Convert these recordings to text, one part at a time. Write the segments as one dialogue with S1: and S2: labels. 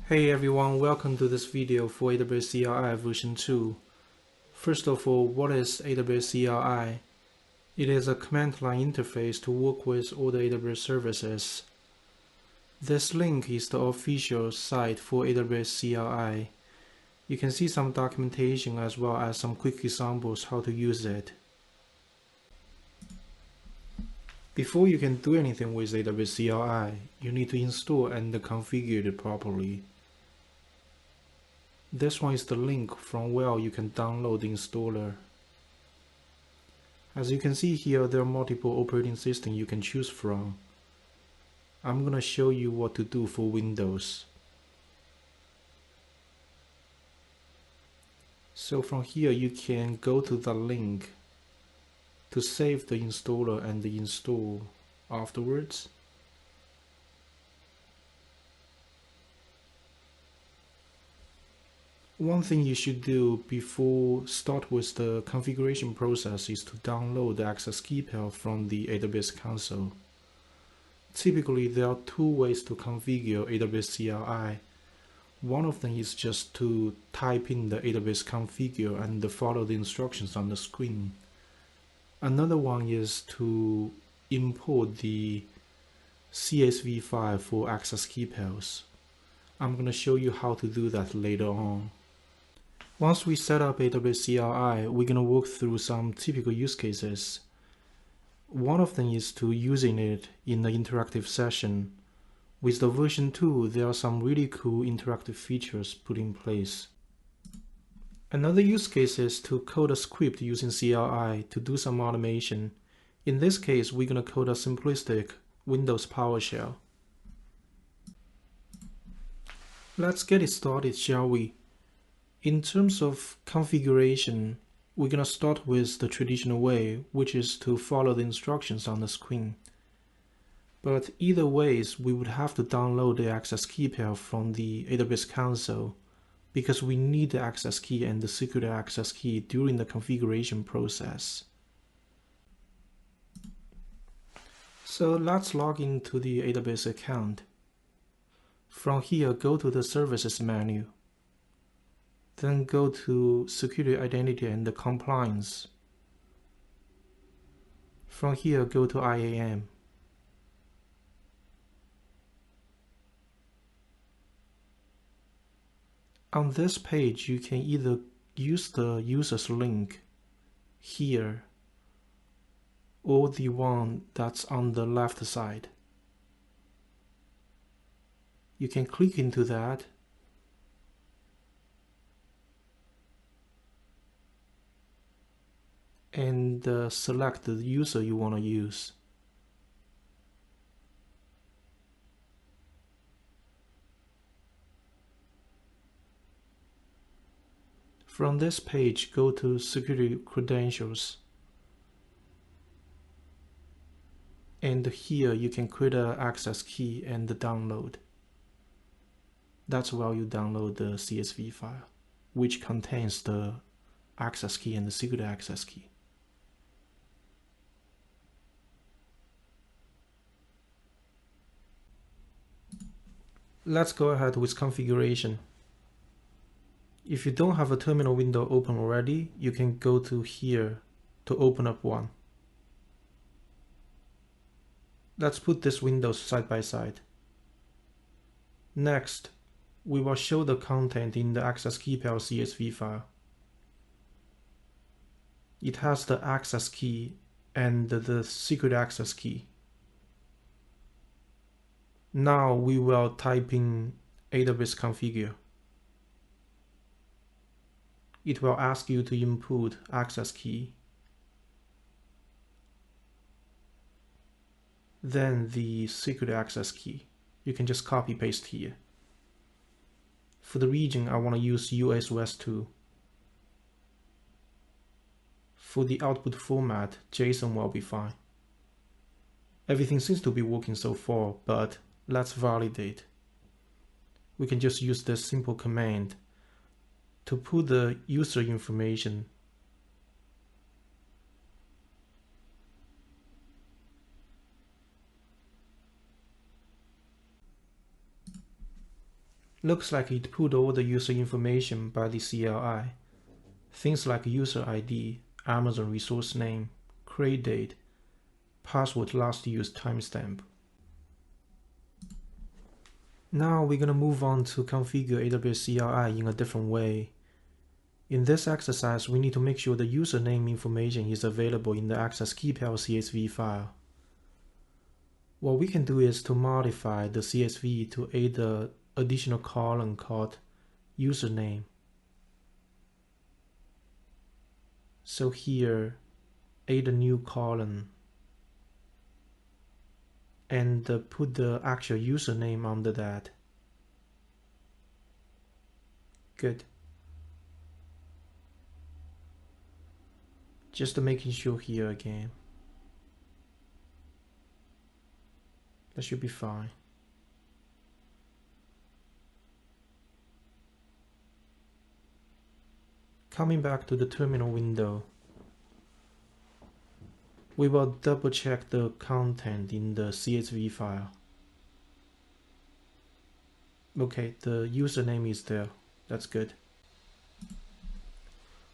S1: Hey everyone, welcome to this video for AWS CLI version 2. First of all, what is AWS CLI? It is a command line interface to work with all the AWS services. This link is the official site for AWS CLI. You can see some documentation as well as some quick examples how to use it. Before you can do anything with AWS CLI, you need to install and configure it properly. This one is the link from where you can download the installer. As you can see here, there are multiple operating systems you can choose from. I'm gonna show you what to do for Windows. So from here you can go to the link to save the installer and install afterwards. One thing you should do before start with the configuration process is to download the access key pair from the AWS console. Typically, there are two ways to configure AWS CLI. One of them is just to type in the AWS Configure and follow the instructions on the screen. Another one is to import the CSV file for access key pairs. I'm going to show you how to do that later on. Once we set up AWS CLI, we're going to walk through some typical use cases. One of them is to using it in an interactive session. With the version 2, there are some really cool interactive features put in place. Another use case is to code a script using CLI to do some automation. In this case, we're going to code a simplistic Windows PowerShell. Let's get it started, shall we? In terms of configuration, we're going to start with the traditional way, which is to follow the instructions on the screen. But either ways, we would have to download the access key pair from the AWS console because we need the access key and the secret access key during the configuration process. So let's log into the AWS account. From here, go to the Services menu. Then go to Security, Identity, and Compliance. From here, go to IAM. On this page, you can either use the user's link here or the one that's on the left side. You can click into that and select the user you want to use. From this page, go to Security Credentials. And here you can create an access key and download. That's where you download the CSV file, which contains the access key and the secret access key. Let's go ahead with configuration. If you don't have a terminal window open already, you can go to here to open up one. Let's put these windows side by side. Next, we will show the content in the access key pair CSV file. It has the access key and the secret access key. Now we will type in AWS Configure. It will ask you to input access key, then the secret access key. You can just copy paste here. For the region, I want to use US West 2. For the output format, JSON will be fine. Everything seems to be working so far, but let's validate. We can just use this simple command to put the user information. Looks like it put all the user information by the CLI. Things like user ID, Amazon resource name, create date, password last used timestamp. Now we're going to move on to configure AWS CLI in a different way. In this exercise, we need to make sure the username information is available in the access key pair CSV file. What we can do is to modify the CSV to add the additional column called username. So here, add a new column and put the actual username under that. Good. Just making sure here again. That should be fine. Coming back to the terminal window, we will double check the content in the CSV file. Okay, the username is there. That's good.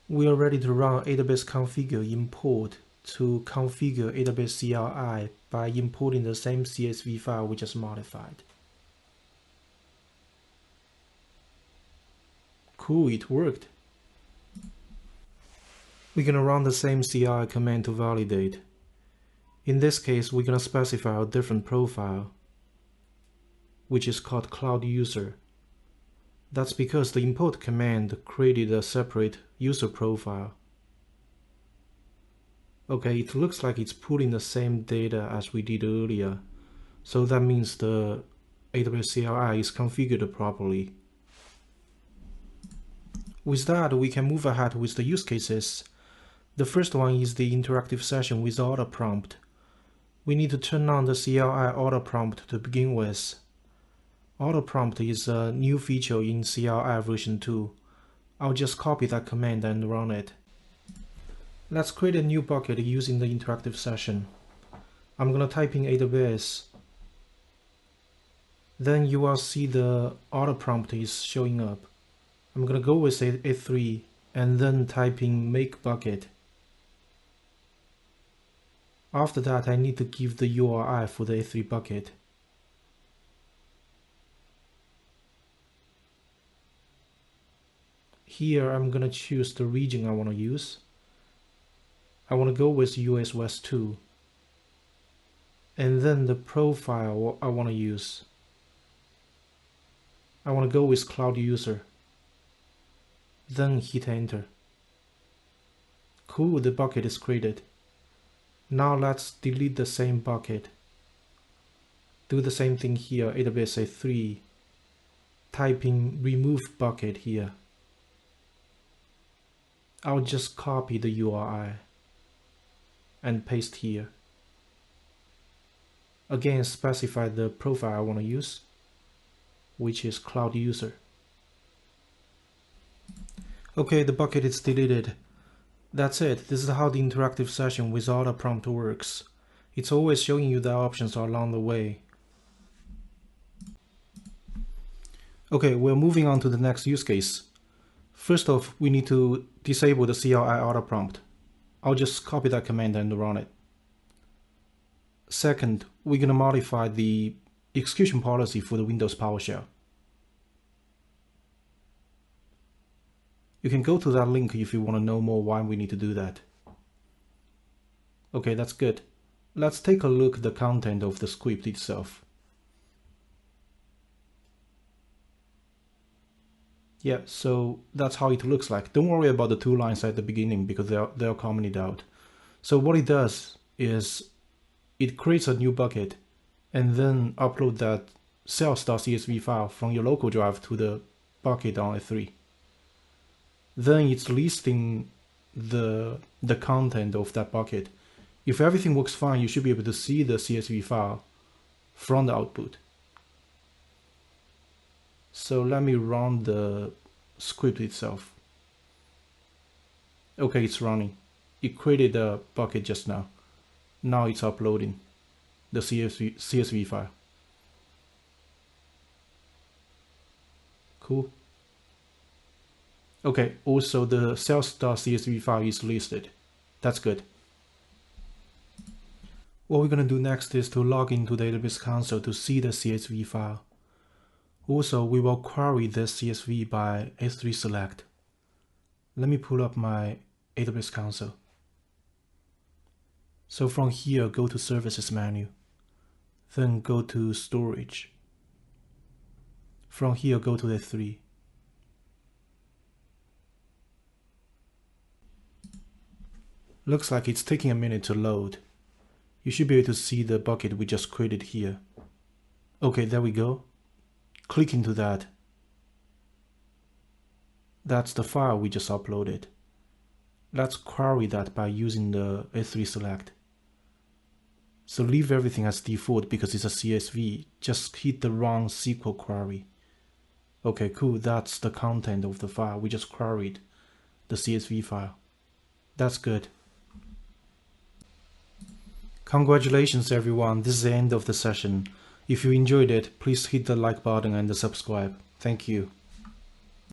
S1: We are ready to run AWS Configure import to configure AWS CLI by importing the same CSV file we just modified. Cool, it worked. We're going to run the same CLI command to validate. In this case, we're going to specify a different profile, which is called Cloud User. That's because the import command created a separate user profile. Okay, it looks like it's pulling the same data as we did earlier. So that means the AWS CLI is configured properly. With that, we can move ahead with the use cases. The first one is the interactive session with auto prompt. We need to turn on the CLI auto prompt to begin with. Auto prompt is a new feature in CLI version 2. I'll just copy that command and run it. Let's create a new bucket using the interactive session. I'm going to type in AWS. Then you will see the auto prompt is showing up. I'm going to go with A3 and then type in make bucket. After that, I need to give the URI for the A3 bucket. Here, I'm going to choose the region I want to use. I want to go with US West 2. And then the profile I want to use. I want to go with Cloud User. Then hit enter. Cool, the bucket is created. Now let's delete the same bucket. Do the same thing here, AWS A3. Type in remove bucket here. I'll just copy the URI and paste here. Again, specify the profile I want to use, which is Cloud User. Okay, the bucket is deleted. That's it. This is how the interactive session with auto prompt works. It's always showing you the options along the way. Okay, we're moving on to the next use case. First off, we need to disable the CLI auto prompt. I'll just copy that command and run it. Second, we're going to modify the execution policy for the Windows PowerShell. You can go to that link if you want to know more why we need to do that. Okay, that's good. Let's take a look at the content of the script itself. Yeah, so that's how it looks like. Don't worry about the 2 lines at the beginning because they're commented out. So what it does is it creates a new bucket and then upload that sales.csv file from your local drive to the bucket on S3. Then it's listing the content of that bucket. If everything works fine, you should be able to see the CSV file from the output. So let me run the script itself. Okay, it's running. It created a bucket just now. Now it's uploading the CSV file. Cool. Okay, also the sales.csv file is listed. That's good. What we're going to do next is to log into the AWS console to see the CSV file. Also, we will query this CSV by S3 select. Let me pull up my AWS console. So from here, go to Services menu. Then go to Storage. From here, go to S3. Looks like it's taking a minute to load. You should be able to see the bucket we just created here. Okay, there we go. Click into that. That's the file we just uploaded. Let's query that by using the S3 select. So leave everything as default because it's a CSV. Just hit the run SQL query. Okay, cool. That's the content of the file. We just queried the CSV file. That's good. Congratulations everyone. This is the end of the session. If you enjoyed it, please hit the like button and subscribe. Thank you.